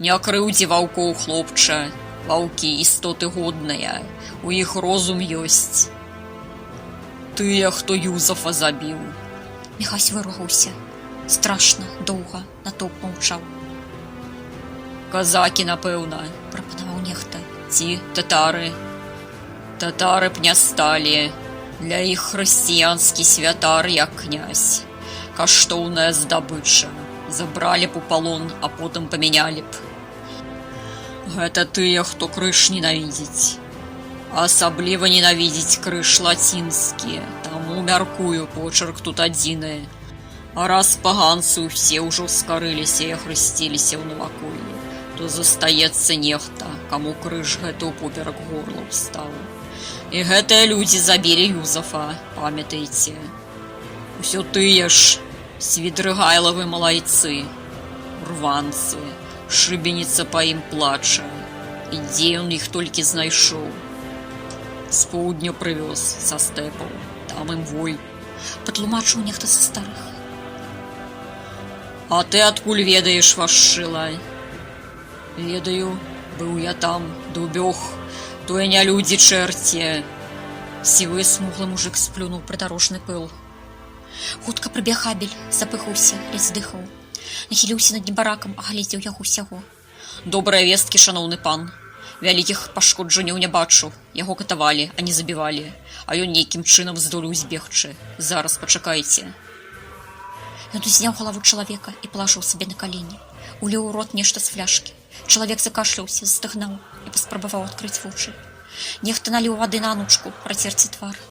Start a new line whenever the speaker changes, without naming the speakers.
Не крыўдзі ваўкоў, хлопча. Ваўкі істоты годныя, у іх розум ёсць. Тыя, хто Юзафа забіў.
Міхась выругаўся. Страшна, доўга, натоўп маўчаў.
Казакі, напэўна,
Прапанаваў нехта.
ці татары. Татары б не сталі. Для іх хрысціянскі святар, як князь. Каштоўная здабыча. Забралі б у палон, а потым памянялі б. Гэта тыя, хто крыж ненавідзіць. Асабліва ненавідзіць крыж лацінскі. Таму, мяркую, почерк тут адзіны. А раз паганцы ўсе ўжо скарыліся і ахрысціліся ў наваколлі, то застаецца нехта, каму крыж гэты ўпоперак горла ўстаў. І гэтыя людзі забілі Юзафа, памятаеце. Усё тыя ж свідрыгайлавы малайцы, урванцы, шыбеніца па ім плача. І дзе ён іх толькі знайшоў? З поўдня прывёз, са стэпаў, там ім вой.
Патлумачыў нехта са старых.
А ты адкуль ведаеш, Вашчыла? Ведаю, быў я там, дубёг, тое не людзі, чэрці.
Сівы смуглы мужык сплюнуў прыдарожны пыл. Хутка прыбег Абель, запыхаўся, ледзь здыхаў. Нахіліўся над небаракам, агледзеў яго ўсяго.
Добрыя весткі, шаноўны пан. Вялікіх пашкоджанняў не бачу. Яго катавалі, а не забівалі. А ён нейкім чынам здолеў збегчы. Зараз пачакайце.
Ён узняў галаву чалавека і палажыў сабе на калені. Уліў у рот нешта з фляжкі. Чалавек закашляўся, застагнаў і паспрабаваў адкрыць вочы. Нехта наліў вады на анучку, працерці твар.